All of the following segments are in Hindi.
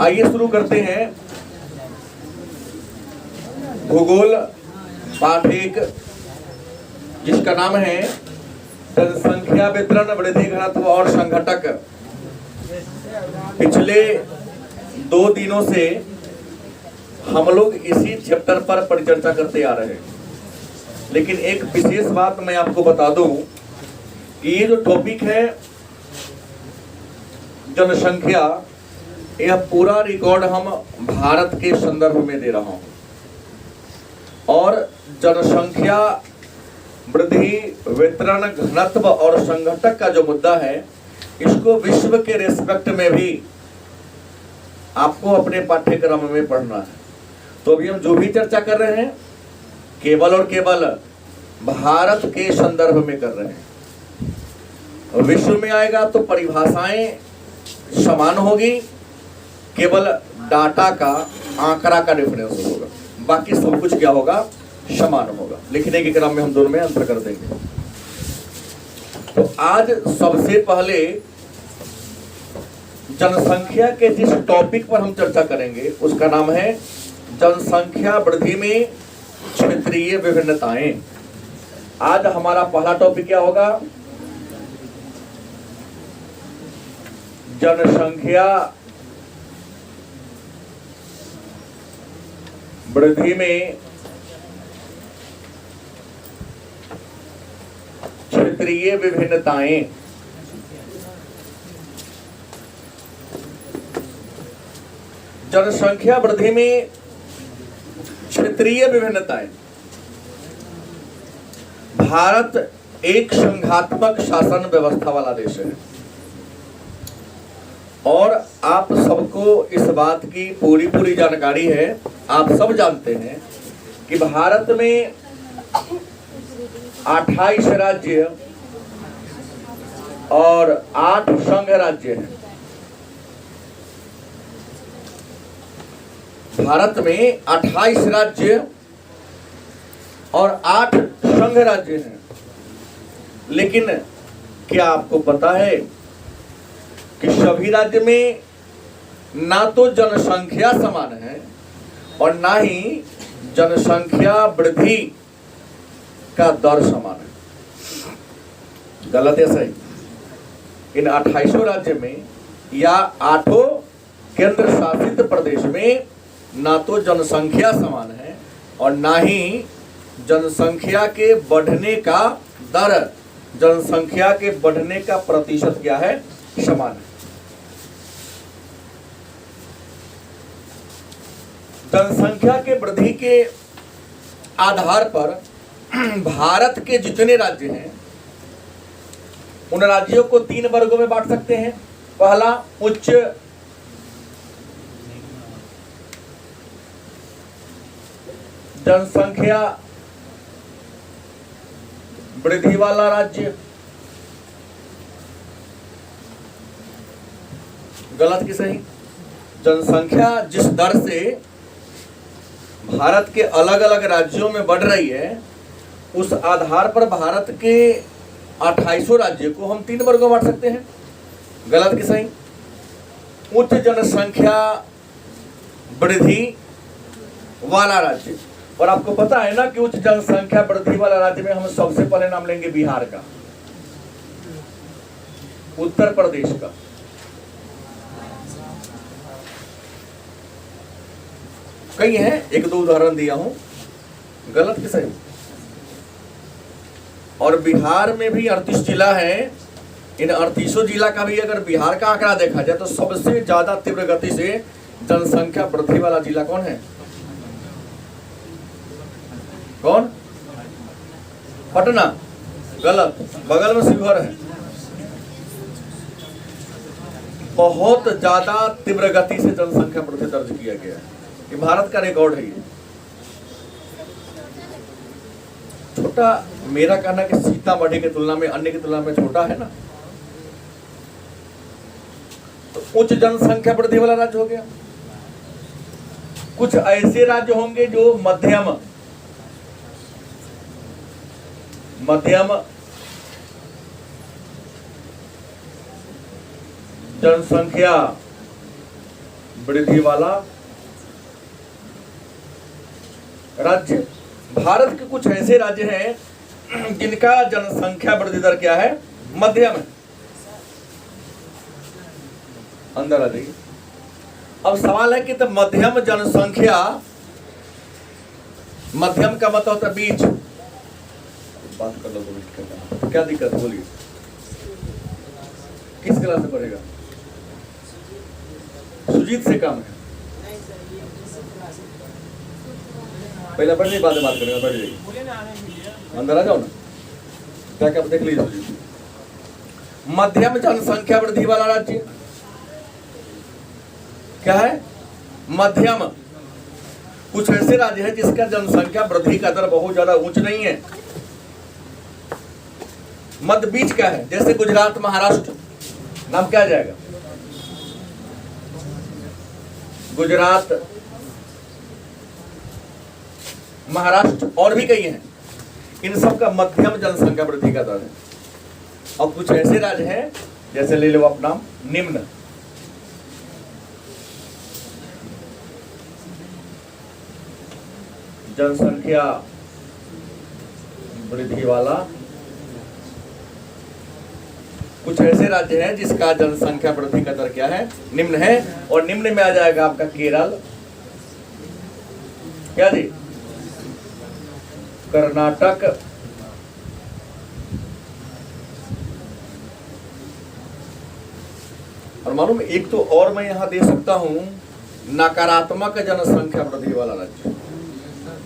आइए शुरू करते हैं भूगोल पाठ 1, जिसका नाम है जनसंख्या वितरण, वृद्धि घनत्व और संघटक। पिछले 2 दिनों से हम लोग इसी चैप्टर पर परिचर्चा करते आ रहे हैं, लेकिन एक विशेष बात मैं आपको बता दूं कि ये जो टॉपिक है जनसंख्या, यह पूरा रिकॉर्ड हम भारत के संदर्भ में दे रहा हूं। और जनसंख्या वृद्धि, वितरण, घनत्व और संघटक का जो मुद्दा है, इसको विश्व के रेस्पेक्ट में भी आपको अपने पाठ्यक्रम में पढ़ना है। तो अभी हम जो भी चर्चा कर रहे हैं केवल और केवल भारत के संदर्भ में कर रहे हैं। विश्व में आएगा तो परिभाषाएं समान होगी, केवल डाटा का, आंकड़ा का डिफरेंस होगा, बाकी सब कुछ क्या होगा, समान होगा। लिखने के क्रम में हम दोनों में अंतर कर देंगे। तो आज सबसे पहले जनसंख्या के जिस टॉपिक पर हम चर्चा करेंगे उसका नाम है जनसंख्या वृद्धि में क्षेत्रीय विभिन्नताएं। आज हमारा पहला टॉपिक क्या होगा, जनसंख्या वृद्धि में क्षेत्रीय विभिन्नताएं। जनसंख्या वृद्धि में क्षेत्रीय विभिन्नताएं। भारत एक संघात्मक शासन व्यवस्था वाला देश है और आप सबको इस बात की पूरी जानकारी है। आप सब जानते हैं कि भारत में 28 राज्य और 8 संघ राज्य हैं। भारत में 28 राज्य और 8 संघ राज्य हैं। लेकिन क्या आपको पता है कि सभी राज्य में ना तो जनसंख्या समान है और ना ही जनसंख्या वृद्धि का दर समान है। गलत है, सही? इन 28 राज्य में या 8 केंद्र शासित प्रदेश में ना तो जनसंख्या समान है और ना ही जनसंख्या के बढ़ने का दर, जनसंख्या के बढ़ने का प्रतिशत क्या है, समान है। जनसंख्या के वृद्धि के आधार पर भारत के जितने राज्य हैं उन राज्यों को 3 वर्गों में बांट सकते हैं। पहला, उच्च जनसंख्या वृद्धि वाला राज्य। गलत कि सही? जनसंख्या जिस दर से भारत के अलग अलग राज्यों में बढ़ रही है, उस आधार पर भारत के 28 राज्य को हम 3 वर्गों में बांट सकते हैं। गलत कि सही? उच्च जनसंख्या वृद्धि वाला राज्य। और आपको पता है ना कि उच्च जनसंख्या वृद्धि वाला राज्य में हम सबसे पहले नाम लेंगे बिहार का, उत्तर प्रदेश का। कई हैं, 1-2 उदाहरण दिया हूं। गलत कि सही? और बिहार में भी 38 जिला है। इन 38 जिला का भी अगर बिहार का आंकड़ा देखा जाए तो सबसे ज्यादा तीव्र गति से जनसंख्या वृद्धि वाला जिला कौन है? कौन? पटना। गलत, बगल में शिवहर है। बहुत ज्यादा तीव्र गति से जनसंख्या वृद्धि दर्ज किया गया है। ये भारत का रिकॉर्ड है। ये छोटा, मेरा कहना कि सीतामढ़ी की तुलना में, अन्य की तुलना में छोटा है ना। तो उच्च जनसंख्या वृद्धि वाला राज्य हो गया। कुछ ऐसे राज्य होंगे जो मध्यम जनसंख्या वृद्धि वाला राज्य। भारत के कुछ ऐसे राज्य हैं जिनका जनसंख्या वृद्धि दर क्या है? मध्यम है। अंदर आ जाइए। अब सवाल है कि तो मध्यम जनसंख्या, मध्यम का मतलब होता है बीच। बात कर लो 2 मिनट, क्या दिक्कत बोलिए। किस क्लास में पढ़ेगा? सुजीत से कम है। पहले पढ़ ली, बाद में बात करेंगे। पढ़ जाइए, अंदर आ जाओ ना, क्या क्या देख लीजिए सुजीत। मध्यम जनसंख्या वृद्धि वाला राज्य क्या है? मध्यम। कुछ ऐसे राज्य हैं जिसका जनसंख्या वृद्धि का दर बहुत ज्यादा उच्च नहीं है, मध्य बीच का है। जैसे गुजरात, महाराष्ट्र, नाम क्या जाएगा? गुजरात, महाराष्ट्र और भी कई हैं। इन सब का मध्यम जनसंख्या वृद्धि का दर है। और कुछ ऐसे राज्य हैं, जैसे ले लो अपना निम्न, जनसंख्या वृद्धि वाला। कुछ ऐसे राज्य हैं जिसका जनसंख्या वृद्धि का दर क्या है? निम्न है। और निम्न में आ जाएगा आपका केरल, क्या जी? कर्नाटक, और मालूम एक तो और मैं यहां दे सकता हूं, नकारात्मक जनसंख्या वृद्धि वाला राज्य,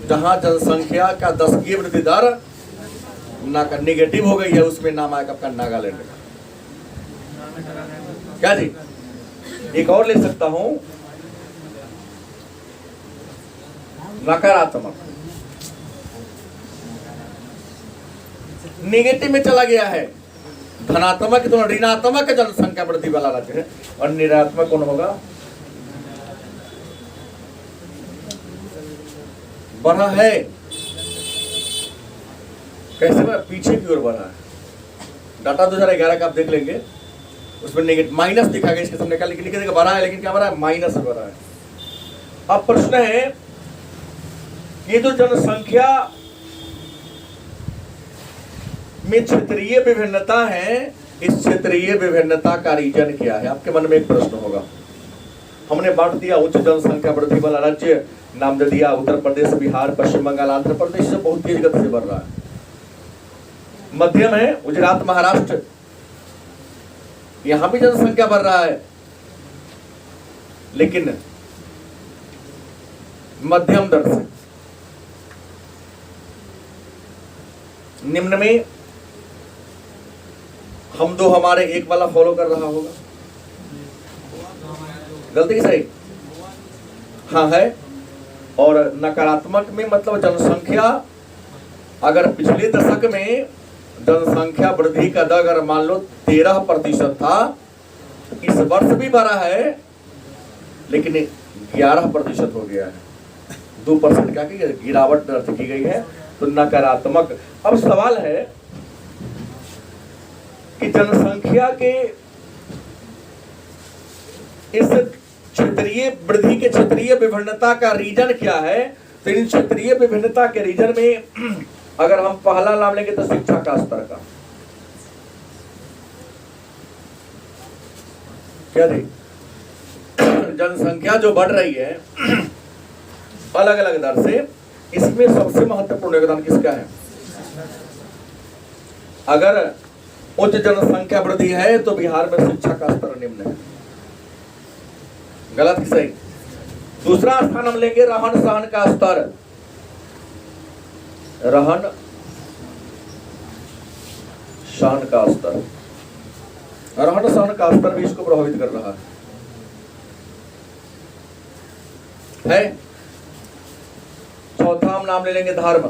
जहां जनसंख्या का 10 की वृद्धि दर नेगेटिव हो गई है, उसमें नाम आएगा आपका नागालैंड का। क्या जी? एक और ले सकता हूं, नकारात्मक, नेगेटिव में चला गया है। धनात्मक तो ऋणात्मक जनसंख्या वृद्धि वाला राज्य है। और निरात्मक कौन होगा? बढ़ा है। कैसे बढ़ा? पीछे की ओर बढ़ा है। डाटा 2011 का आप देख लेंगे, उसमें नेगेटिव माइनस दिखा गया इसके सामने, लिख देगा बढ़ा है, लेकिन क्या बढ़ा है? माइनस से बढ़ा है। अब प्रश्न है, ये जो जनसंख्या में क्षेत्रीय विभिन्नता है, इस क्षेत्रीय विभिन्नता का रीजन क्या है? आपके मन में एक प्रश्न होगा। हमने बांट दिया उच्च जनसंख्या वृद्धि वाला राज्य, नाम दे दिया उत्तर प्रदेश, बिहार, पश्चिम बंगाल, आंध्र प्रदेश से बहुत तेज गति से बढ़ रहा है। मध्यम है गुजरात, महाराष्ट्र, यहां भी जनसंख्या बढ़ रहा है, लेकिन मध्यम दर से। निम्न में हम दो हमारे एक वाला फॉलो कर रहा होगा, गलती की सही? हाँ है। और नकारात्मक में मतलब जनसंख्या, अगर पिछले दशक में जनसंख्या वृद्धि का दर अगर मान लो 13% था, इस वर्ष भी बढ़ा है लेकिन 11% हो गया है। 2% क्या की गिरावट दर्ज की गई है, तो नकारात्मक। अब सवाल है कि जनसंख्या के इस क्षेत्रीय वृद्धि के क्षेत्रीय विभिन्नता का रीजन क्या है? तो इन क्षेत्रीय विभिन्नता के रीजन में अगर हम पहला नाम लेंगे तो शिक्षा का स्तर का। क्या जी? जनसंख्या जो बढ़ रही है अलग अलग दर से, इसमें सबसे महत्वपूर्ण योगदान किसका है? अगर उच्च जनसंख्या वृद्धि है तो बिहार में शिक्षा का स्तर निम्न है। गलत कि सही? दूसरा स्थान हम लेंगे रहन सहन का स्तर। रहन सहन का स्तर, रहन सहन का स्तर भी इसको प्रभावित कर रहा है। चौथा हम नाम ले लेंगे धर्म,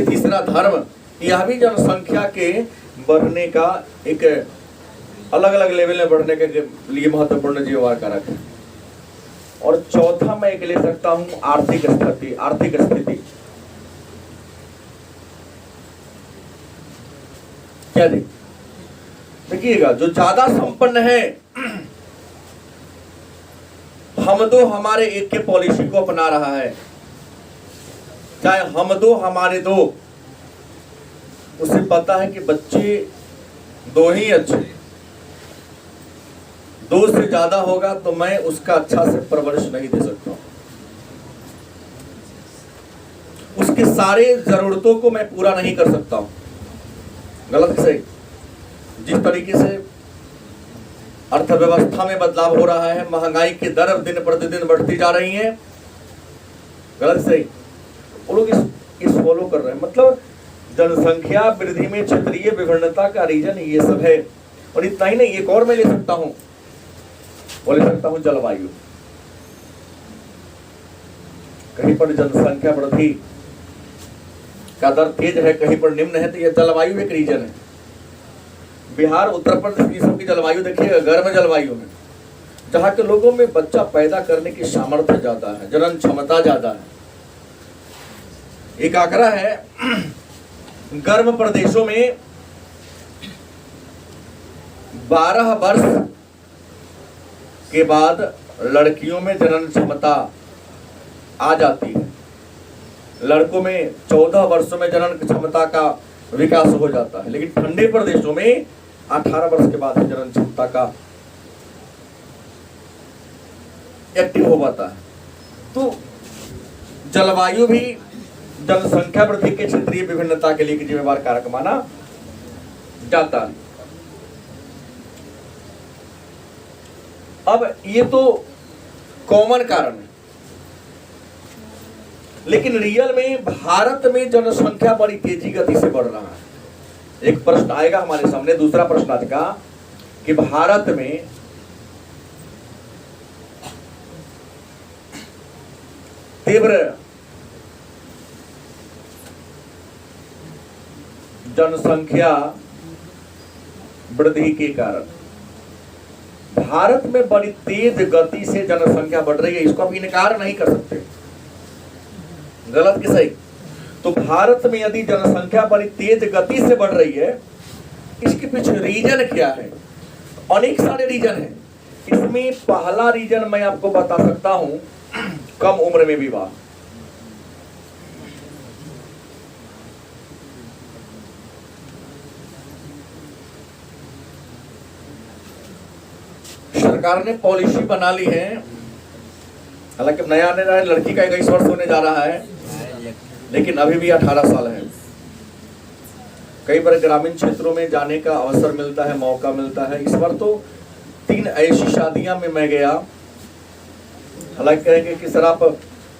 तीसरा धर्म। यह भी जनसंख्या के बढ़ने का एक अलग अलग लेवल में बढ़ने के लिए महत्वपूर्ण जिम्मेवार कारक है। और चौथा मैं एक ले सकता हूं आर्थिक स्थिति। आर्थिक स्थिति क्या जी? देखिएगा, जो ज्यादा संपन्न है हम दो हमारे एक के पॉलिसी को अपना रहा है, चाहे हम दो हमारे दो, उसे पता है कि बच्चे दो ही अच्छे, दो से ज्यादा होगा तो मैं उसका अच्छा से परवरिश नहीं दे सकता हूं, उसके सारे जरूरतों को मैं पूरा नहीं कर सकता हूं। गलत सही? जिस तरीके से अर्थव्यवस्था में बदलाव हो रहा है, महंगाई की दर दिन प्रतिदिन बढ़ती जा रही है, गलत सही, वो लोग इस फॉलो कर रहे हैं। मतलब जनसंख्या वृद्धि में क्षेत्रीय विभिन्नता का रीजन ये सब है। और इतना ही नहीं, एक और मैं ले सकता हूं, वो ले सकता हूं जलवायु। कहीं पर जनसंख्या वृद्धि का दर तेज है, कहीं पर निम्न है, तो यह जलवायु एक रीजन है। बिहार, उत्तर प्रदेश की सबकी जलवायु देखिएगा, गर्म जलवायु है, जहां के लोगों में बच्चा पैदा करने की सामर्थ्य ज्यादा है, जनन क्षमता ज्यादा है। एक आंकड़ा है, गर्म प्रदेशों में 12 वर्ष के बाद लड़कियों में जनन क्षमता आ जाती है, लड़कों में 14 वर्षों में जनन क्षमता का विकास हो जाता है, लेकिन ठंडे प्रदेशों में 18 वर्ष के बाद जनन क्षमता का एक्टिव हो पाता है। तो जलवायु भी जनसंख्या वृद्धि के क्षेत्रीय विभिन्नता के लिए जिम्मेवार कारक माना जाता है। अब ये तो कॉमन कारण है, लेकिन रियल में भारत में जनसंख्या बड़ी तेजी गति से बढ़ रहा है। एक प्रश्न आएगा हमारे सामने, दूसरा प्रश्न आज का, कि भारत में तीव्र जनसंख्या वृद्धि के कारण भारत में बड़ी तेज गति से जनसंख्या बढ़ रही है, इसको आप इनकार नहीं कर सकते। गलत कि सही? तो भारत में यदि जनसंख्या बड़ी तेज गति से बढ़ रही है, इसके पीछे रीजन क्या है? अनेक सारे रीजन हैं। इसमें पहला रीजन मैं आपको बता सकता हूं, कम उम्र में विवाह। सरकार ने पॉलिसी बना ली है, हालांकि नया आने वाला लड़की का 21 वर्ष होने जा रहा है, लेकिन अभी भी 18 साल है। कई बार ग्रामीण क्षेत्रों में जाने का अवसर मिलता है, मौका मिलता है। इस बार तो 3 ऐसी शादियां में मैं गया, हालांकि कहेंगे कि सर आप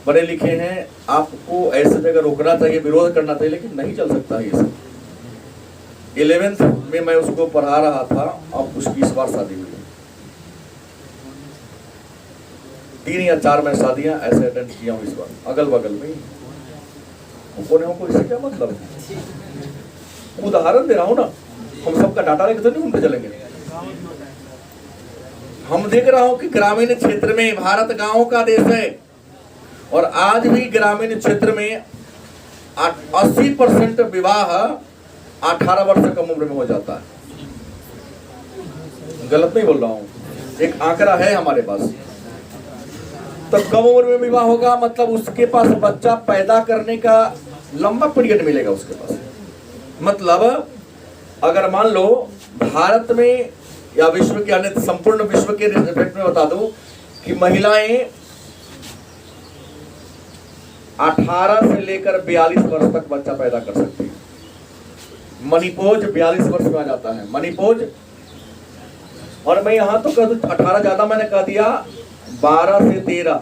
पढ़े लिखे हैं, आपको ऐसी जगह रोकना चाहिए, विरोध करना चाहिए, लेकिन नहीं चल सकता ये सब। 11th में मैं उसको पढ़ा रहा था, अब उसकी इस बार शादी हुई। 3 या 4 मैं शादियां ऐसे अटेंड किया हूँ इस बार, अगल बगल में। हमको इससे क्या मतलब है? उदाहरण दे रहा हूँ ना, हम सबका डाटा लेके तो नहीं उनपे चलेंगे। हम देख रहा हूँ कि ग्रामीण क्षेत्र में, भारत गांवों का देश है, और आज भी ग्रामीण क्षेत्र में 80% विवाह 18 वर्ष से कम उम्र में हो जाता है। गलत नहीं बोल रहा हूँ, एक आंकड़ा है हमारे पास। तो कम उम्र में विवाह होगा मतलब उसके पास बच्चा पैदा करने का लंबा पीरियड मिलेगा उसके पास। मतलब अगर मान लो भारत में या विश्व के अन्य संपूर्ण विश्व के रिस्पेक्ट में बता दूं कि महिलाएं 18 से लेकर 42 वर्ष तक बच्चा पैदा कर सकती है। मणिपोज 42 वर्ष में आ जाता है, मणिपोज। और मैं यहां तो कह दूं 18 ज्यादा मैंने कह दिया, 12 से 13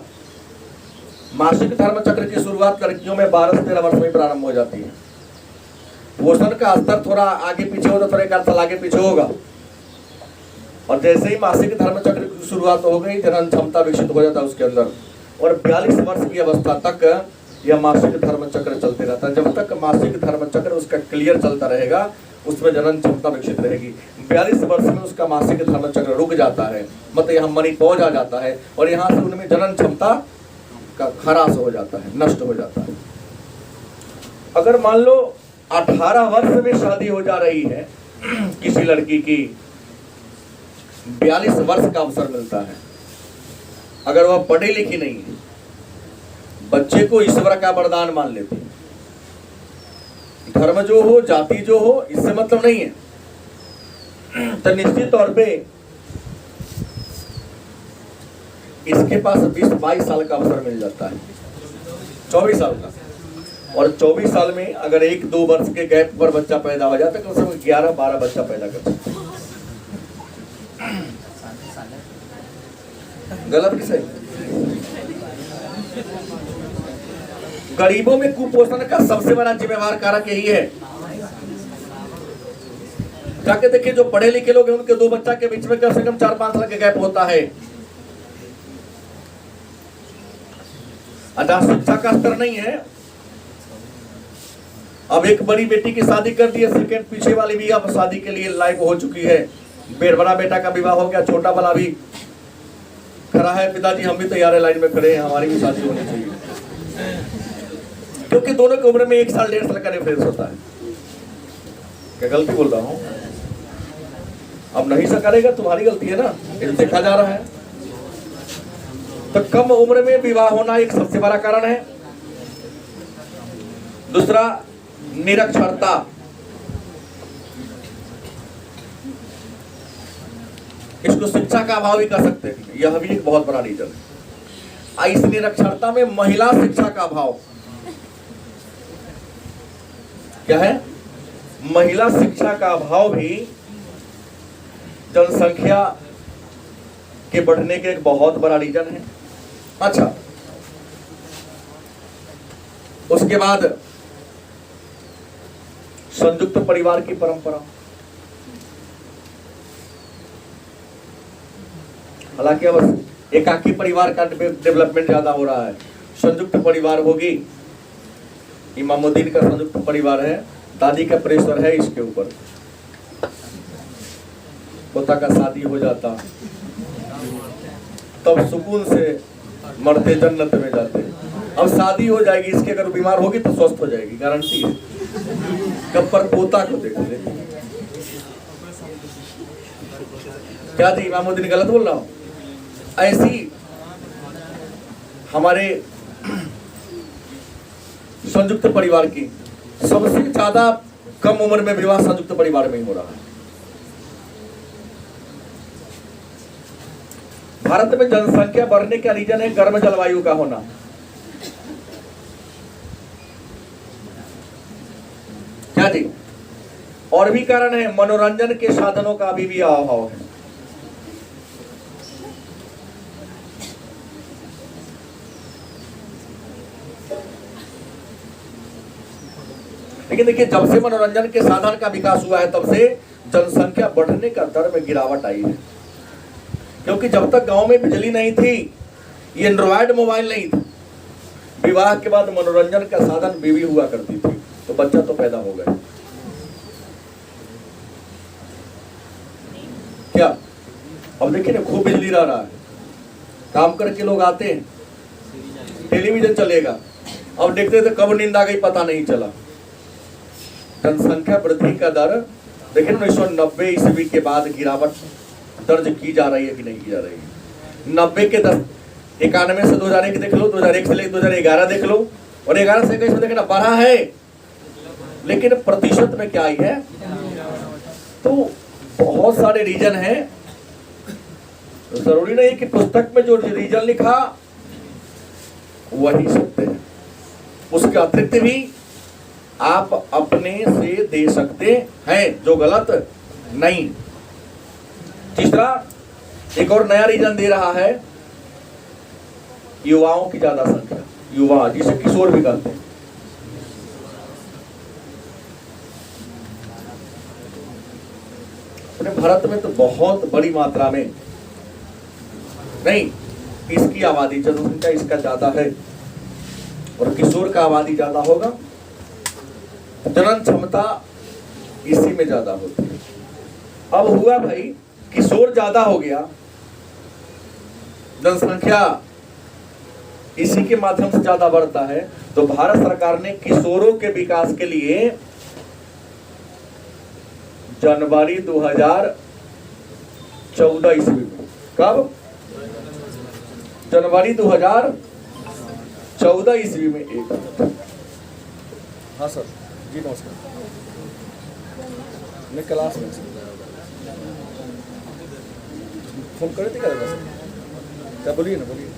मासिक धर्म चक्र की शुरुआत लड़कियों में 12 से 13 वर्ष में प्रारंभ हो जाती है। पोषण का स्तर थोड़ा आगे पीछे हो तो थोड़ा 1 साल आगे पीछे होगा, और जैसे ही मासिक धर्म चक्र की शुरुआत हो गई, जनन क्षमता विकसित हो जाता है उसके अंदर, और 42 वर्ष की अवस्था तक यह मासिक धर्म चक्र चलते रहता है। जब तक मासिक धर्म चक्र उसका क्लियर चलता रहेगा, उसमें जनन क्षमता विकसित रहेगी। 42 वर्ष में उसका मासिक धर्म चक्र रुक जाता है, मतलब यहाँ मणिपोज आ जाता है, और यहाँ से उनमें जनन क्षमता का ह्रास हो जाता है, नष्ट हो जाता है। अगर मान लो 18 वर्ष में शादी हो जा रही है किसी लड़की की, 42 वर्ष का अवसर मिलता है, अगर वह पढ़ी लिखी नहीं है, बच्चे को ईश्वर का वरदान मान लेती है। धर्म जो हो, जाति जो हो, इससे मतलब नहीं है। तो निश्चित तौर पे इसके पास 20-22 साल का अवसर मिल जाता है, 24 साल का। और 24 साल में अगर 1-2 वर्ष के गैप पर बच्चा पैदा हो जाता है, कम से कम 11-12 बच्चा पैदा कर सकता है। गलत कि सही? गरीबों में कुपोषण का सबसे बड़ा जिम्मेवार कारक यही है। जाके देखिए, जो पढ़े लिखे लोग हैं उनके 2 बच्चा के बीच में कम से कम 4-5 साल का गैप होता है। अच्छा, शिक्षा का स्तर नहीं है। अब एक बड़ी बेटी की शादी कर दी है, सेकंड पीछे वाली भी अब शादी के लिए लायक हो चुकी है। बड़ा बेटा का विवाह हो गया, छोटा वाला भी खड़ा है, पिताजी हम भी तैयार है, लाइन में खड़े हैं, हमारी भी शादी होनी चाहिए। क्योंकि दोनों की उम्र में 1 साल 1.5 साल का डिफरेंस होता है। क्या गलती बोल रहा हूं? अब नहीं सा करेगा, तुम्हारी गलती है ना, ये देखा जा रहा है। तो कम उम्र में विवाह होना एक सबसे बड़ा कारण है। दूसरा, निरक्षरता। इसको शिक्षा का अभाव ही कह सकते हैं, यह भी एक बहुत बड़ा रीजन है। इस निरक्षरता में महिला शिक्षा का अभाव क्या है? महिला शिक्षा का अभाव भी जनसंख्या के बढ़ने के एक बहुत बड़ा रीजन है। अच्छा, उसके बाद संयुक्त परिवार की परंपरा। हालांकि अब एकाकी परिवार का डेवलपमेंट ज्यादा हो रहा है। संयुक्त परिवार होगी, इमामुद्दीन का संयुक्त परिवार है, दादी का प्रेशर है इसके ऊपर, पोता का शादी हो जाता तब सुकून से मरते जन्नत में जाते। अब शादी हो जाएगी इसके, अगर बीमार होगी तो स्वस्थ हो जाएगी, गारंटी है। कब पर पोता को देख ले। क्या जी, इमामुद्दीन गलत बोल रहा हूं? ऐसी हमारे संयुक्त परिवार की सबसे ज्यादा कम उम्र में विवाह संयुक्त परिवार में ही हो रहा है। भारत में जनसंख्या बढ़ने का रीजन है गर्म जलवायु का होना। क्या जी? और भी कारण है, मनोरंजन के साधनों का अभी भी अभाव है। लेकिन देखिए, जब से मनोरंजन के साधन का विकास हुआ है तब से जनसंख्या बढ़ने का दर में गिरावट आई है। क्योंकि जब तक गांव में बिजली नहीं थी, ये एंड्रॉयड मोबाइल नहीं था, विवाह के बाद मनोरंजन का साधन बीवी हुआ करती थी, तो बच्चा तो पैदा हो गया। क्या अब देखिए ना, खूब बिजली रह रहा है, काम करके लोग आते हैं, टेलीविजन चलेगा, अब देखते थे कब नींद आ गई पता नहीं चला। जनसंख्या वृद्धि का दर देखिए 1990 ईस्वी के बाद गिरावट दर्ज की जा रही है कि नहीं की जा रही है। 90 के 91 से 2001 देख लो, 2001 से लेकर 2011 देख लो, और 11 से 21 में देखना बढ़ा है, लेकिन प्रतिशत में क्या आई है? तो बहुत सारे रीजन हैं। जरूरी नहीं कि पुस्तक में जो रीजन लिखा वही सत्य है, उसके अतिरिक्त भी आप अपने से दे सकते हैं जो गलत नहीं। तीसरा, एक और नया रीजन दे रहा है, युवाओं की ज्यादा संख्या। युवा जिसे किशोर भी कहते हैं। अपने भारत में तो बहुत बड़ी मात्रा में नहीं, इसकी आबादी जनसंख्या इसका ज्यादा है और किशोर का आबादी ज्यादा होगा, जनन क्षमता इसी में ज्यादा होती है। अब हुआ भाई, किशोर ज्यादा हो गया, जनसंख्या इसी के माध्यम से ज्यादा बढ़ता है, तो भारत सरकार ने किशोरों के विकास के लिए जनवरी 2014 ईस्वी में, कब जनवरी 2014 ईस्वी में एक। हाँ सर जी नमस्कार। मैं क्लास में फोन करे थे क्या सर? क्या बोलिए ना बोलिए।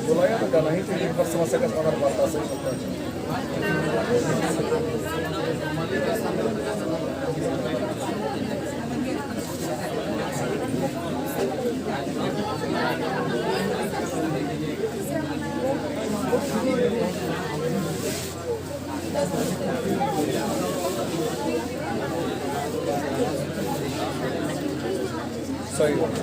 बुलाया तो क्या नहीं थी पर समस्या का समाधान वार्ता से होता सही बात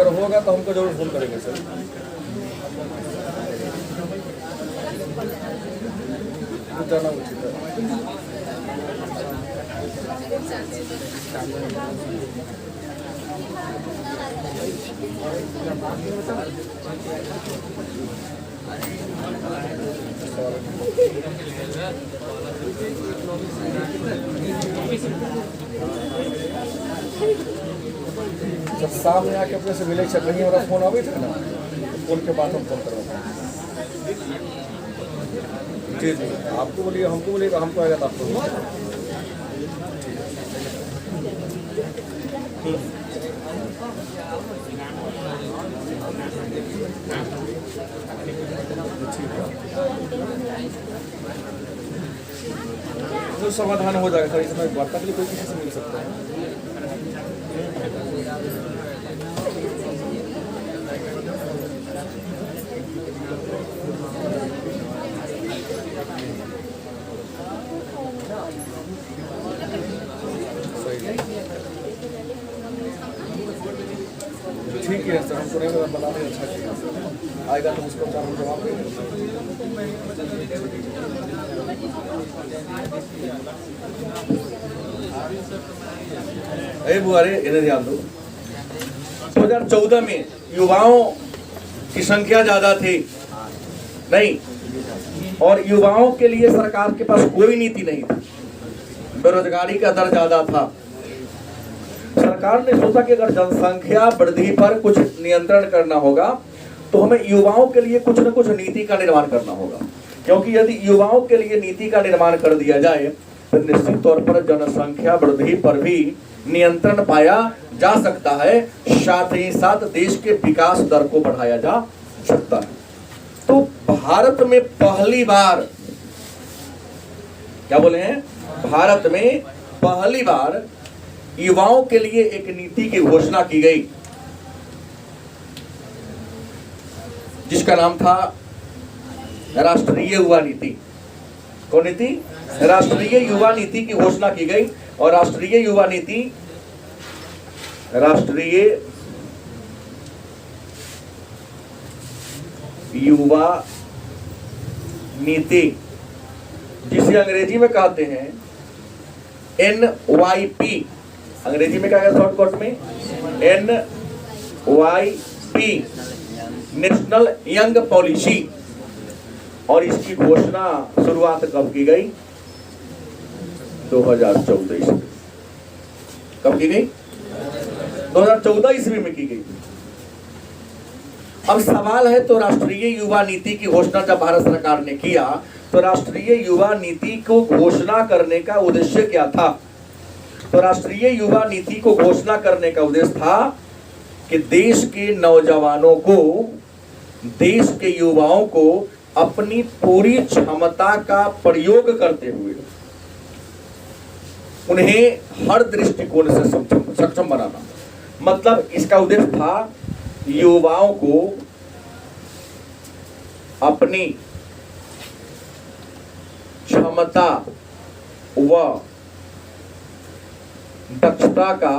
अगर होगा तो हमको जरूर फोन करेंगे सर। तो जाना उचित है। जब सामने आके अपने से मिले कहीं हमारा फोन आवे थे ना, फोन के बाद हम फोन करवाते हैं। जी जी, आपको बोलिए, हमको बोलिएगा, हमको आएगा तो आपको तो समाधान हो जाएगा सर। इसमें वार्ता के लिए कोई किसी से मिल सकता है। ठीक है सर, हमको नहीं बता रहे, अच्छा ठीक है सर। आएगा तो उसको हम जवाब देंगे। अरे बुआरे इन्हें ध्यान दो। 2014 में युवाओं की संख्या ज्यादा थी नहीं, और युवाओं के लिए सरकार के पास कोई नीति नहीं थी, बेरोजगारी का दर ज्यादा था। सरकार ने सोचा कि अगर जनसंख्या वृद्धि पर कुछ नियंत्रण करना होगा तो हमें युवाओं के लिए कुछ न कुछ नीति का निर्माण करना होगा, क्योंकि यदि युवाओं के लिए नीति का निर्माण कर दिया जाए तो निश्चित तौर पर जनसंख्या वृद्धि पर भी नियंत्रण पाया जा सकता है, साथ ही साथ देश के विकास दर को बढ़ाया जा सकता है। तो भारत में पहली बार, क्या बोले हैं, भारत में पहली बार युवाओं के लिए एक नीति की घोषणा की गई, जिसका नाम था राष्ट्रीय युवा नीति। कौन नीति? राष्ट्रीय युवा नीति की घोषणा की गई। और राष्ट्रीय युवा नीति, राष्ट्रीय युवा नीति, जिसे अंग्रेजी में कहते हैं NYP, अंग्रेजी में क्या है शॉर्टकट में NYP, नेशनल यंग पॉलिसी। और इसकी घोषणा शुरुआत कब की गई? 2014 ईस्वी। कब की गई? 2014 ईस्वी में की गई। अब सवाल है, तो राष्ट्रीय युवा नीति की घोषणा जब भारत सरकार ने किया तो राष्ट्रीय युवा नीति को घोषणा करने का उद्देश्य क्या था? तो राष्ट्रीय युवा नीति को घोषणा करने का उद्देश्य था कि देश के नौजवानों को, देश के युवाओं को अपनी पूरी क्षमता का प्रयोग करते हुए उन्हें हर दृष्टिकोण से सक्षम बनाना। मतलब इसका उद्देश्य था युवाओं को अपनी क्षमता व दक्षता का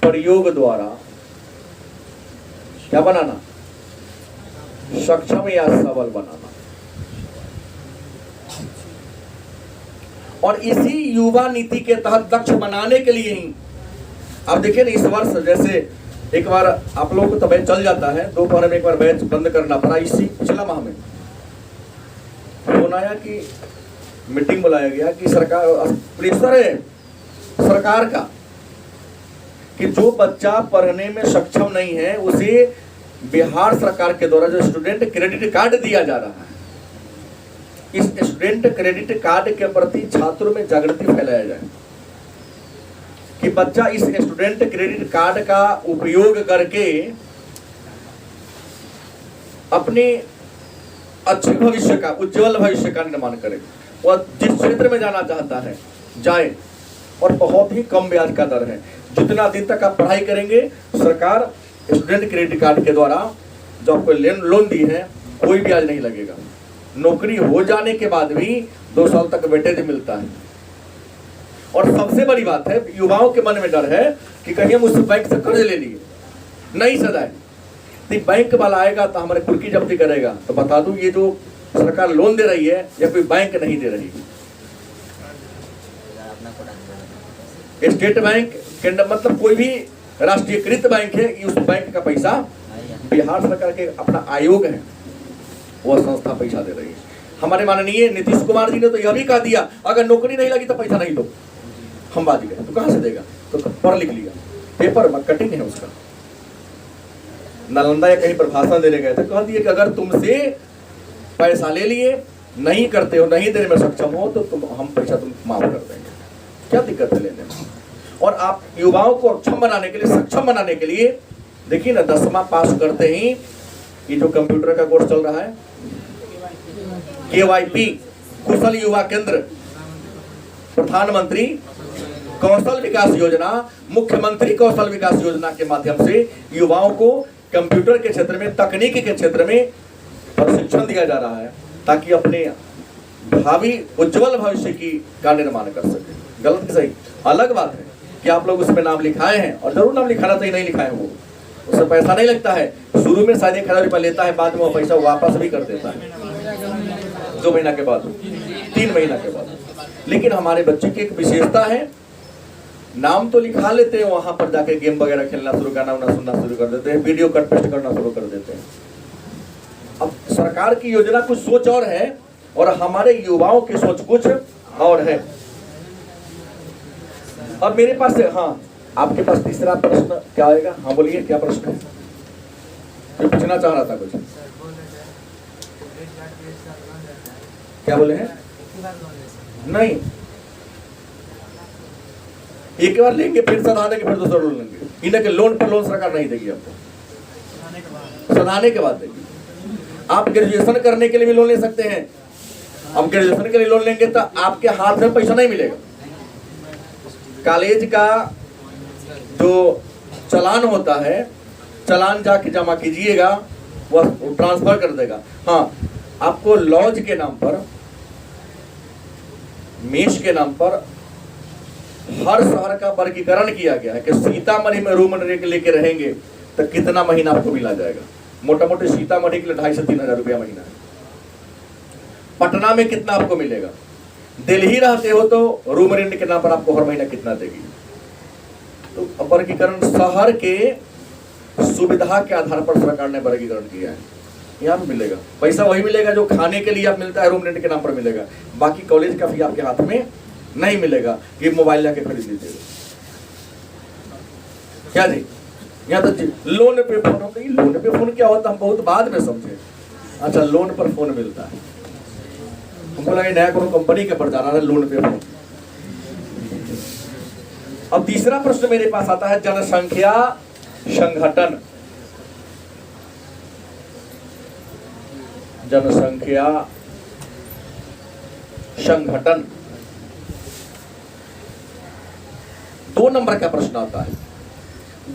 प्रयोग द्वारा क्या बनाना? सक्षम या सबल बनाना। और इसी युवा नीति के तहत दक्ष बनाने के लिए ही, अब देखिए ना, इस वर्ष जैसे एक बार आप लोगों को तो बैच चल जाता है, दोपहर में एक बार बैच बंद करना पड़ा। इसी पिछला माह में फोन आया कि मीटिंग बुलाया गया कि सरकार, प्रेशर है सरकार का कि जो बच्चा पढ़ने में सक्षम नहीं है उसे बिहार सरकार के द्वारा जो स्टूडेंट क्रेडिट कार्ड दिया जा रहा है, इस स्टूडेंट क्रेडिट कार्ड के प्रति छात्रों में जागृति फैलाया जाए कि बच्चा इस स्टूडेंट क्रेडिट कार्ड का उपयोग करके अपने अच्छे भविष्य का, उज्जवल भविष्य का निर्माण करे। वह जिस क्षेत्र में जाना चाहता है जाए, और बहुत ही कम ब्याज का दर है। जितना दिन तक आप पढ़ाई करेंगे, सरकार स्टूडेंट क्रेडिट कार्ड के द्वारा जो आपको लोन दी है कोई ब्याज नहीं लगेगा। नौकरी हो जाने के बाद भी 2 साल तक वेटेज मिलता है। और सबसे बड़ी बात है, युवाओं के मन में डर है कि कहीं हम उस बैंक से कर्ज ले लिए, नहीं सदाए तो बैंक वाला आएगा तो हमारे कुर्की जब्ती करेगा। तो बता दूं, ये जो सरकार लोन दे रही है या कोई बैंक नहीं दे रही है। स्टेट बैंक के मतलब कोई भी राष्ट्रीयकृत बैंक है, उस बैंक का पैसा बिहार सरकार के अपना आयोग है, वह संस्था पैसा दे रही है। हमारे माननीय नीतीश कुमार जी ने तो यह भी कह दिया, अगर नौकरी नहीं लगी तो पैसा नहीं दो। हम बात गए तो कहां से देगा? तो पढ़ लिख लिया, पेपर में कटिंग है उसका। नालंदा या कहीं पर भाषण देने गए थे, कह दिए कि अगर तुमसे पैसा ले लिए, नहीं करते हो, नहीं देने में सक्षम हो, तो हम पैसा तुम माफ कर देंगे। क्या दिक्कत है लेने में? और आप युवाओं को अक्षम बनाने के लिए, सक्षम बनाने के लिए, देखिए ना 10वां पास करते ही ये जो कंप्यूटर का कोर्स चल रहा है, KYP कुशल युवा केंद्र, प्रधानमंत्री कौशल विकास योजना, मुख्यमंत्री कौशल विकास योजना के माध्यम से युवाओं को कंप्यूटर के क्षेत्र में, तकनीकी के क्षेत्र में प्रशिक्षण दिया जा रहा है, ताकि अपने भावी उज्जवल भविष्य का निर्माण कर सके। गलत की सही? अलग बात है कि आप लोग उसमें नाम लिखाए हैं, और जरूर नाम लिखाना चाहिए, नहीं लिखाए वो, उससे पैसा नहीं लगता है। शुरू में शायद 1000 रुपया लेता है, बाद में वो पैसा वापस भी कर देता है 2 महीना के बाद, 3 महीना के बाद। लेकिन हमारे बच्चे की एक विशेषता है, नाम तो लिखा लेते हैं, वहां पर जाके गेम वगैरह खेलना शुरू, गाना वाना सुनना शुरू कर देते हैं, वीडियो कट पेस्ट करना शुरू कर देते हैं। अब सरकार की योजना कुछ सोच और है, और हमारे युवाओं की सोच कुछ और है। अब मेरे पास, हाँ, आपके पास तीसरा प्रश्न क्या आएगा? हाँ बोलिए, क्या प्रश्न है? मैं पूछना चाह रहा था कुछ। क्या बोले हैं? नहीं, एक बार लेंगे, फिर सधाने के, फिर दूसरा लोन लेंगे। इन्हें के लोन पर लोन सरकार नहीं देगी आपको, सधाने के बाद देगी। आप ग्रेजुएशन करने के लिए भी लोन ले सकते हैं। अब ग्रेजुएशन के लिए लोन लेंगे तो आपके हाथ में पैसा नहीं मिलेगा। कॉलेज का जो चालान होता है, चालान जाके जमा कीजिएगा, वह ट्रांसफर कर देगा। हाँ, आपको लॉज के नाम पर, मेस के नाम पर हर शहर का वर्गीकरण किया गया है कि सीतामढ़ी में रूम लेके रहेंगे तो कितना महीना आपको मिला जाएगा। मोटा मोटी सीतामढ़ी के लिए 2500 से 3000 रुपया महीना है। पटना में कितना आपको मिलेगा? दिल्ली रहते हो तो रूम रेंट के नाम पर आपको हर महीना कितना देगी। तो वर्गीकरण शहर के सुविधा के आधार पर सरकार ने वर्गीकरण किया है। यहाँ पे मिलेगा पैसा, वही मिलेगा जो खाने के लिए आप मिलता है, रूम रेंट के नाम पर मिलेगा। बाकी कॉलेज का फी आपके हाथ में नहीं मिलेगा कि मोबाइल जाके खरीद लीजिएगा। क्या जी? यहाँ तो लोन पे फोन होता है। लोन पे फोन क्या होता है हम बहुत बाद में समझे। अच्छा, लोन पर फोन मिलता है, हमको लगा नया कोनो कंपनी के पर जा रहा है लोन पे फोन। अब तीसरा प्रश्न मेरे पास आता है, जनसंख्या संगठन। जनसंख्या संगठन 2 नंबर का प्रश्न आता है,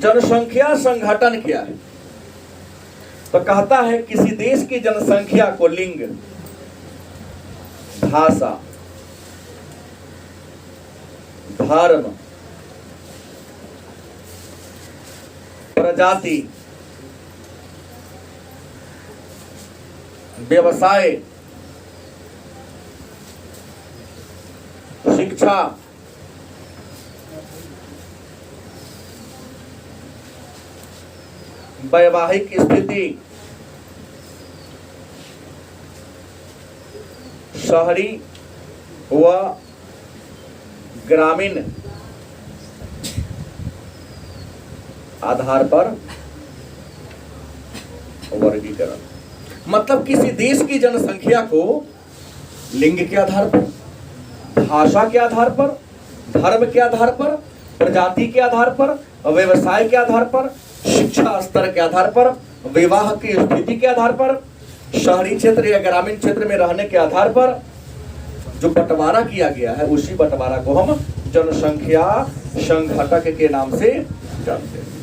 जनसंख्या संगठन क्या है? तो कहता है किसी देश की जनसंख्या को लिंग, भाषा, धर्म, प्रजाति, व्यवसाय, शिक्षा, वैवाहिक स्थिति, शहरी व ग्रामीण आधार पर वर्गीकरण। मतलब किसी देश की जनसंख्या को लिंग के आधार पर, भाषा के आधार पर, धर्म के आधार पर, प्रजाति के आधार पर, व्यवसाय के आधार पर, शिक्षा स्तर के आधार पर, विवाह की स्थिति के आधार पर, शहरी क्षेत्र या ग्रामीण क्षेत्र में रहने के आधार पर जो बंटवारा किया गया है, उसी बंटवारा को हम जनसंख्या संघटक के नाम से जानते हैं।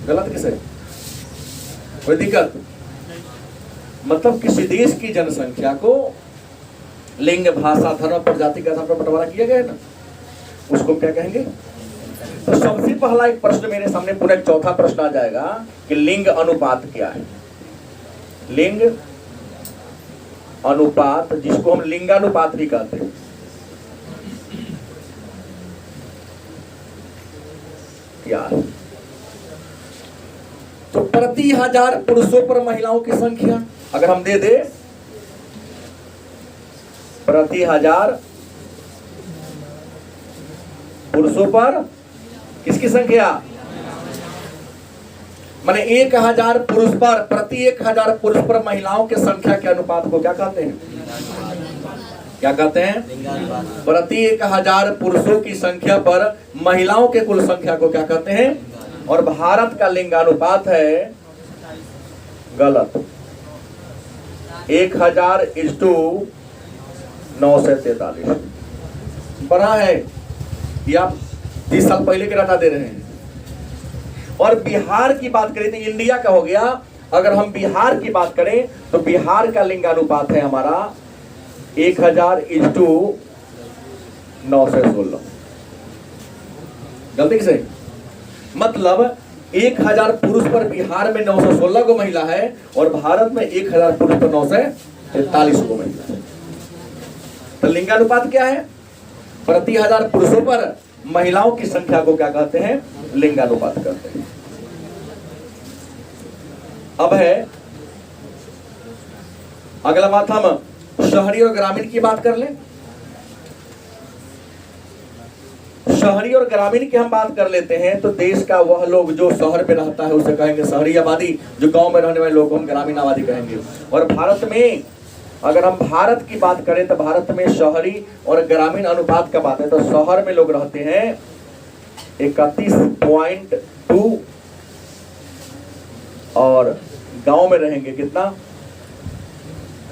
गलत किसे? कोई दिक्कत? मतलब किसी देश की जनसंख्या को लिंग, भाषा, धर्म, प्रजाति के आधार पर बंटवारा किया गया है ना। उसको क्या कहेंगे? तो सबसे पहला एक प्रश्न मेरे सामने, पूरा एक चौथा प्रश्न आ जाएगा कि लिंग अनुपात क्या है। लिंग अनुपात, जिसको हम लिंगानुपात भी कहते हैं, क्या है? तो प्रति 1000 पुरुषों पर महिलाओं की संख्या अगर हम दे दे, प्रति 1000 पुरुषों पर किसकी संख्या? माने 1000 पुरुष पर, प्रति 1000 पुरुष पर महिलाओं की संख्या के अनुपात को क्या कहते हैं? क्या कहते हैं? प्रति 1000 पुरुषों की संख्या पर महिलाओं के कुल संख्या को क्या कहते हैं? और भारत का लिंगानुपात है गलत, 1000:943 बढ़ा है। या 30 साल पहले के डाटा दे रहे हैं। और बिहार की बात करें तो इंडिया का हो गया। अगर हम बिहार की बात करें तो बिहार का लिंगानुपात है हमारा 1000:916। गलती से मतलब 1000 पुरुष पर बिहार में 916 को महिला है और भारत में 1000 पुरुष पर 943 को महिला है। तो लिंगानुपात क्या है? प्रति 1000 पुरुषों पर महिलाओं की संख्या को क्या कहते हैं? लिंगानुपात कहते हैं। अब है अगला बात, हम शहरी और ग्रामीण की बात कर लें। शहरी और ग्रामीण की हम बात कर लेते हैं तो देश का वह लोग जो शहर में रहता है उसे कहेंगे शहरी आबादी, जो गांव में रहने वाले लोग हम ग्रामीण आबादी कहेंगे। और भारत में अगर हम भारत की बात करें तो भारत में शहरी और ग्रामीण अनुपात का बात है तो शहर में लोग रहते हैं 31.2 और गांव में रहेंगे कितना?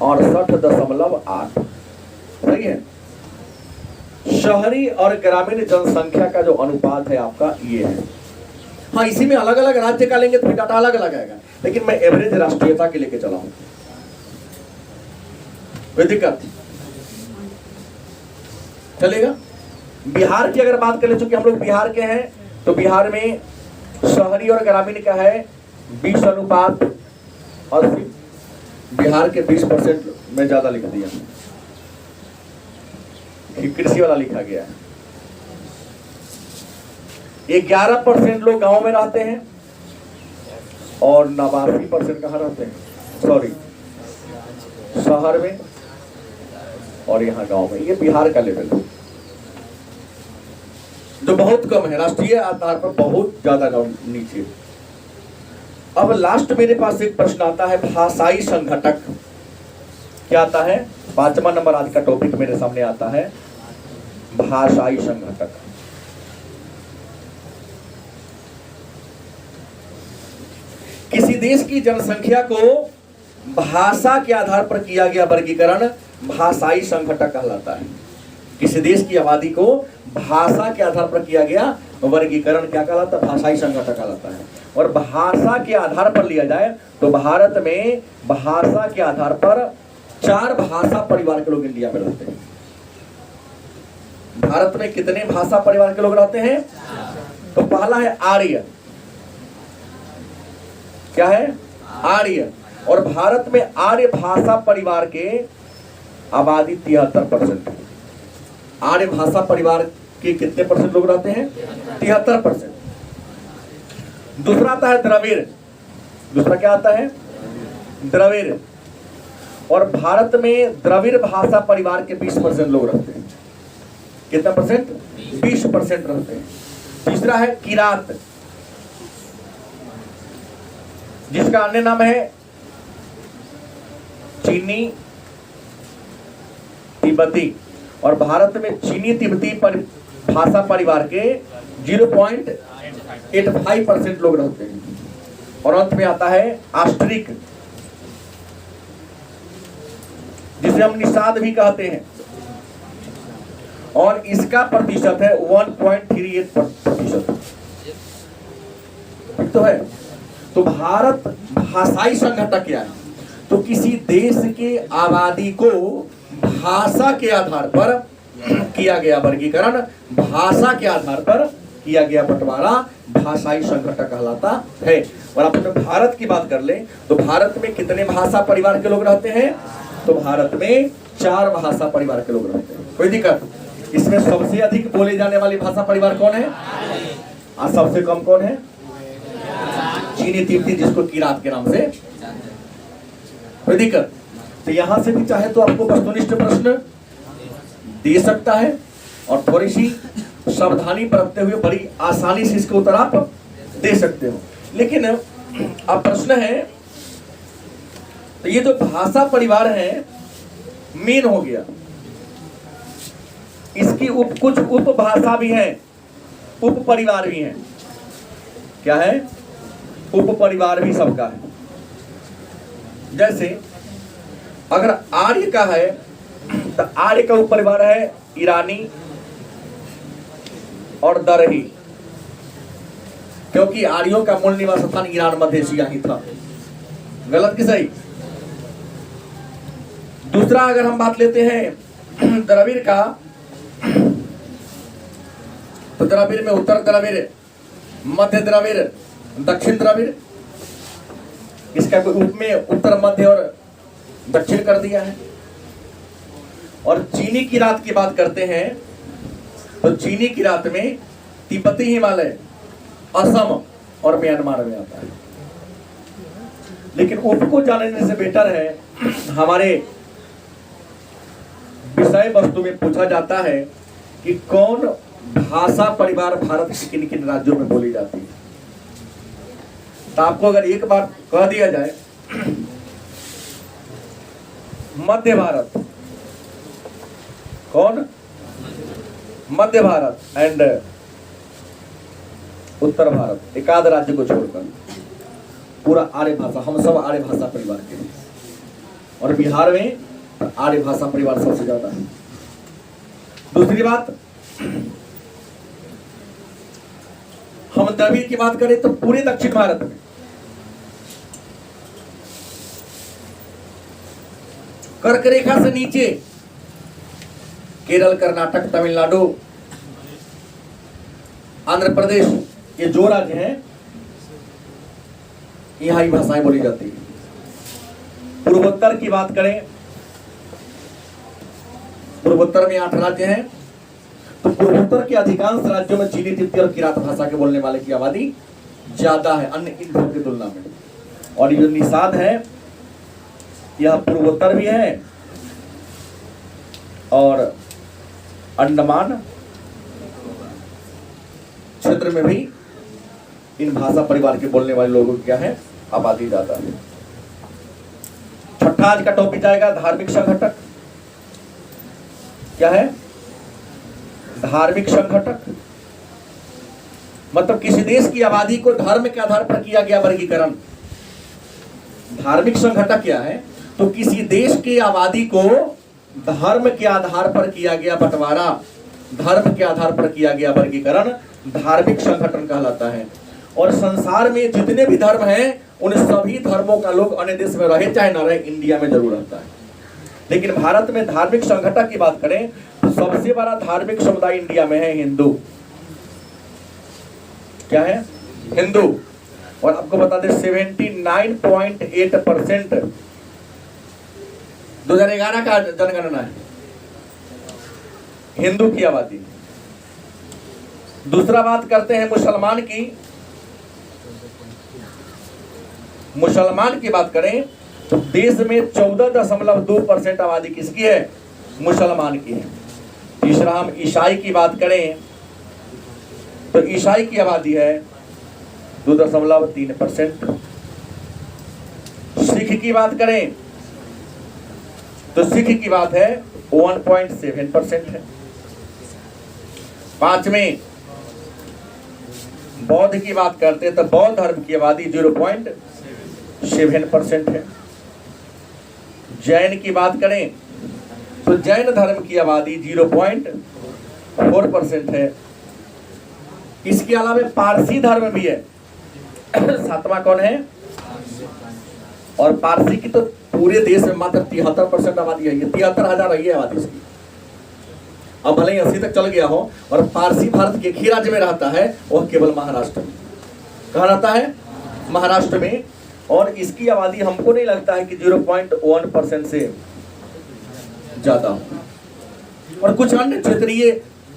68.8। सही है। शहरी और ग्रामीण जनसंख्या का जो अनुपात है आपका ये है। हाँ, इसी में अलग अलग राज्य का लेंगे तो डाटा अलग अलग आएगा, लेकिन मैं एवरेज राष्ट्रीयता के लेके चला हूं, कोई दिक्कत चलेगा। बिहार की अगर बात करें, चूंकि हम लोग बिहार के हैं तो बिहार में शहरी और ग्रामीण का है 20:80। बिहार के 20% में ज्यादा लिख दिया, कृषि वाला लिखा गया है। 11% लोग गांव में रहते हैं और 89% कहाँ रहते हैं? सॉरी, शहर में और यहाँ गांव में। ये बिहार का लेवल है जो बहुत कम है, राष्ट्रीय आधार पर बहुत ज्यादा नीचे। अब लास्ट मेरे पास एक प्रश्न आता है, भाषाई संघटक क्या आता है? 5वां नंबर आज का टॉपिक मेरे सामने आता है, भाषाई संघटक। किसी देश की जनसंख्या को भाषा के आधार पर किया गया वर्गीकरण भाषाई संघटक कहलाता है। किसी देश की आबादी को भाषा के आधार पर किया गया वर्गीकरण क्या कहलाता है? भाषाई संघटक कहलाता है। और भाषा के आधार पर लिया जाए तो भारत में भाषा के आधार पर 4 भाषा परिवार के लोग इंडिया में रहते हैं। भारत में कितने भाषा परिवार के लोग रहते हैं? तो पहला है आर्य। क्या है? आर्य। और भारत में आर्य भाषा परिवार के आबादी 73%। आर्य भाषा परिवार के कितने परसेंट लोग रहते हैं? 73%। दूसरा आता है द्रविड़। दूसरा क्या आता है? द्रविड़। और भारत में द्रविड़ भाषा परिवार के 20% लोग रहते हैं। कितना परसेंट? 20% रहते हैं। तीसरा है किरात, जिसका अन्य नाम है चीनी तिब्बती। और भारत में चीनी तिब्बती भाषा परिवार के 0.85% लोग रहते हैं। और अंत में आता है आस्ट्रिक, जिसे हम निषाद भी कहते हैं, और इसका प्रतिशत है 1.38%। तो है। तो भारत भाषाई संघटक क्या है? तो किसी देश के आबादी को भाषा के आधार पर किया गया वर्गीकरण, भाषा के आधार पर किया गया बंटवारा भाषाई संघटक कहलाता है। और अपने भारत की बात कर ले तो भारत में कितने भाषा परिवार के लोग रहते हैं? तो भारत में 4 भाषा परिवार के लोग रहते हैं। कोई दिक्कत? इसमें सबसे अधिक बोले जाने वाली भाषा परिवार कौन है और सबसे कम कौन है? चीनी तिब्बती, जिसको किरात के नाम से। कोई दिक्कत? तो यहां से भी चाहे तो आपको वस्तुनिष्ठ प्रश्न दे सकता है और थोड़ी सी सावधानी बरतते हुए बड़ी आसानी से इसके उत्तर आप दे सकते हो। लेकिन अब प्रश्न है, तो ये जो भाषा परिवार है मेन हो गया, इसकी कुछ उपभाषा भी है, उप परिवार भी हैं। क्या है? उप परिवार भी सबका है। जैसे अगर आर्य का है तो आर्य का उप परिवार है ईरानी और दरही, क्योंकि आर्यों का मूल निवास स्थान ईरान मध्य एशिया ही था। गलत कि सही? दूसरा अगर हम बात लेते हैं द्रविड़ का, तो द्रविड़ में उत्तर द्रविड़, मध्य द्रविड़, दक्षिण द्रविड़, इसका कोई उप में उत्तर मध्य और दक्षिण कर दिया है। और चीनी किरात की बात करते हैं तो चीनी किरात में तिब्बती हिमालय, असम और म्यांमार में आता है। लेकिन उप को जानने से बेटर है हमारे विषय वस्तु में पूछा जाता है कि कौन भाषा परिवार भारत के किन किन राज्यों में बोली जाती है। तो आपको अगर एक बार कह दिया जाए मध्य भारत, कौन? मध्य भारत एंड उत्तर भारत, एक आध राज्य को छोड़कर पूरा आर्य भाषा, हम सब आर्य भाषा परिवार के हैं। और बिहार में आर्य भाषा परिवार सबसे ज्यादा है। दूसरी बात, हम द्रविड़ की बात करें तो पूरे दक्षिण भारत में कर्क रेखा से नीचे केरल, कर्नाटक, तमिलनाडु, आंध्र प्रदेश, ये जो राज्य हैं यहां ही भाषाएं बोली जाती है। पूर्वोत्तर की बात करें, पूर्वोत्तर में 8 राज्य हैं, तो पूर्वोत्तर के अधिकांश राज्यों में चीनी तिब्बती और किरात भाषा के बोलने वाले की आबादी ज्यादा है अन्य इन की तुलना में। और ये जो निषाद है यह पूर्वोत्तर भी है और अंडमान क्षेत्र में भी इन भाषा परिवार के बोलने वाले लोगों की क्या है? आबादी ज्यादा है। छठा आज का टॉपिक आएगा धार्मिक संघटक। क्या है? धार्मिक संघटक मतलब किसी देश की आबादी को धर्म के आधार पर किया गया वर्गीकरण। धार्मिक संघटक क्या है? तो किसी देश की आबादी को धर्म के आधार पर किया गया बंटवारा, धर्म के आधार पर किया गया वर्गीकरण धार्मिक संगठन कहलाता है। और संसार में जितने भी धर्म हैं उन सभी धर्मों का लोग अन्य देश में रहे चाहे ना रहे, इंडिया में जरूर रहता है। लेकिन भारत में धार्मिक संगठन की बात करें तो सबसे बड़ा धार्मिक समुदाय इंडिया में है हिंदू। क्या है? हिंदू। और आपको बता दें 79.8% 2011 का जनगणना है हिंदू की आबादी। दूसरा बात करते हैं मुसलमान की। मुसलमान की बात करें तो देश में 14.2% आबादी किसकी है? मुसलमान की है। तीसरा हम ईसाई की बात करें तो ईसाई की आबादी है 2.3%। सिख की बात करें तो सिख की बात है 1.7% है। पांचवें बौद्ध की बात करते हैं तो बौद्ध धर्म की आबादी 0.7% है। जैन की बात करें तो जैन धर्म की आबादी 0.4% है। इसके अलावा पारसी धर्म भी है। सातवां कौन है? और पारसी की तो पूरे देश में मात्र 73% आबादी है। 73,000 है आबादी इसकी। अब भले ही 80 तक चल गया हो, और पारसी भारत के एक ही राज्य में रहता है, वह केवल महाराष्ट्र में। कहाँ रहता है? महाराष्ट्र में। और इसकी आबादी हमको नहीं लगता है कि 0.1% से ज्यादा हो। और कुछ अन्य क्षेत्रीय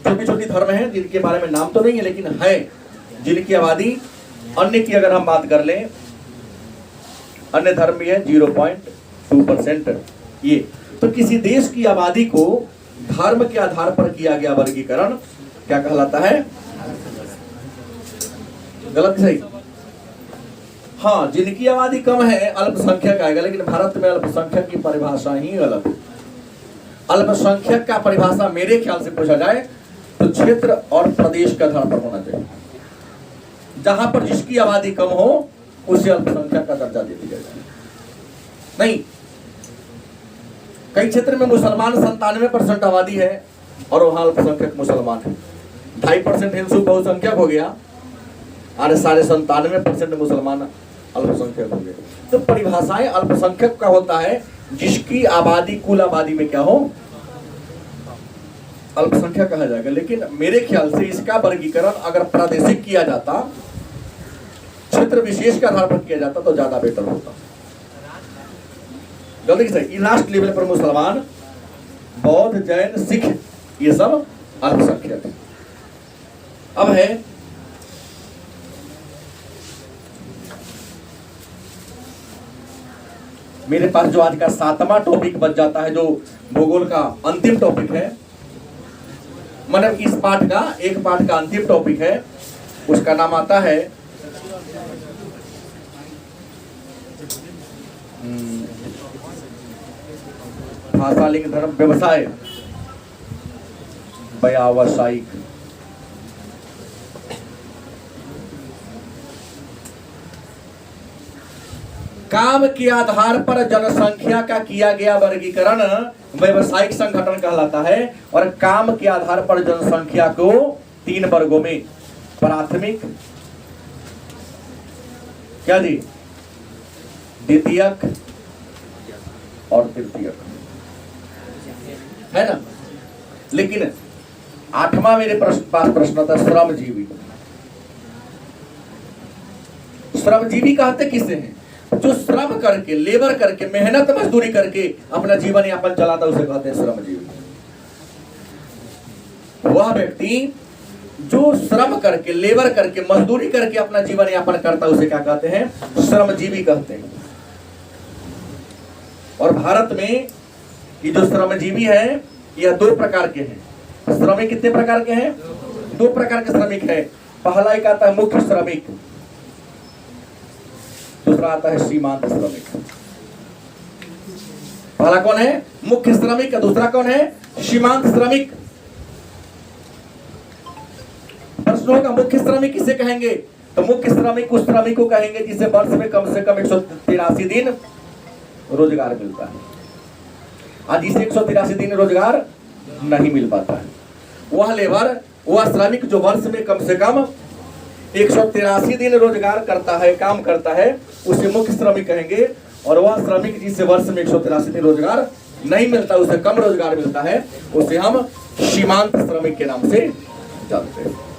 छोटी छोटी धर्म हैं जिनके बारे में नाम तो नहीं है, लेकिन है, जिनकी आबादी अन्य की अगर हम बात कर लें, अन्य धर्म भी है 0.2%। ये तो किसी देश की आबादी को धर्म के आधार पर किया गया वर्गीकरण क्या कहलाता है? गलत सही? हाँ, जिनकी आबादी कम है अल्पसंख्यक आएगा, लेकिन भारत में अल्पसंख्यक की परिभाषा ही गलत है। अल्पसंख्यक का परिभाषा मेरे ख्याल से पूछा जाए तो क्षेत्र और प्रदेश के आधार पर होना चाहिए। जहां पर जिसकी आबादी कम हो उसे अल्पसंख्यक का दर्जा दे दिया जाए। नहीं, कई क्षेत्र में मुसलमान 97% आबादी है और वहां अल्पसंख्यक मुसलमान है। 2.5% हिंदू बहुसंख्यक हो गया और 97.5% मुसलमान अल्पसंख्यक हो गए। तो परिभाषाएं अल्पसंख्यक का होता है जिसकी आबादी कुल आबादी में क्या हो, अल्पसंख्यक कहा जाएगा। लेकिन मेरे ख्याल से इसका वर्गीकरण अगर प्रादेशिक किया जाता, क्षेत्र विशेष के आधार पर किया जाता तो ज्यादा बेटर होता। गलती सही, लास्ट लेवल पर मुसलमान, बौद्ध, जैन, सिख, ये सब अल्पसंख्यक है। अब है मेरे पास जो आज का 7वां टॉपिक बच जाता है, जो भूगोल का अंतिम टॉपिक है, मतलब इस पाठ का एक पाठ का अंतिम टॉपिक है, उसका नाम आता है भाषा, लिंग, धर्म, व्यवसाय, व्यावसायिक। काम के आधार पर जनसंख्या का किया गया वर्गीकरण व्यावसायिक संगठन कहलाता है। और काम के आधार पर जनसंख्या को 3 वर्गों में, प्राथमिक, क्या जी, द्वितीयक और तृतीयक, है ना। लेकिन 8वां मेरे पास प्रश्न था, श्रमजीवी। श्रमजीवी कहते किसे हैं? जो श्रम करके, लेबर करके, मेहनत मजदूरी करके अपना जीवन यापन चलाता, उसे कहते हैं श्रमजीवी। वह व्यक्ति जो श्रम करके, लेबर करके, मजदूरी करके अपना जीवन यापन करता, उसे क्या कहते हैं? श्रमजीवी कहते हैं। और भारत में ये जो श्रमजीवी है, यह 2 प्रकार के हैं। श्रमिक कितने प्रकार के हैं? 2 प्रकार के श्रमिक है। पहला एक आता है मुख्य श्रमिक, दूसरा आता है सीमांत श्रमिक। पहला कौन है? मुख्य श्रमिक। दूसरा कौन है? सीमांत श्रमिक। प्रश्न होगा मुख्य श्रमिक किसे कहेंगे? तो मुख्य श्रमिक उस श्रमिक को कहेंगे जिसे वर्ष में कम से कम 183 दिन रोजगार मिलता है। आज इसे 183 दिन रोजगार नहीं मिल पाता है। वह लेबर, वह श्रमिक जो वर्ष में कम से कम 183 दिन रोजगार करता है, काम करता है, उसे मुख्य श्रमिक कहेंगे। और वह श्रमिक जिसे वर्ष में 183 दिन रोजगार नहीं मिलता, उसे कम रोजगार मिलता है, उसे हम सीमांत श्रमिक के नाम से जानते हैं।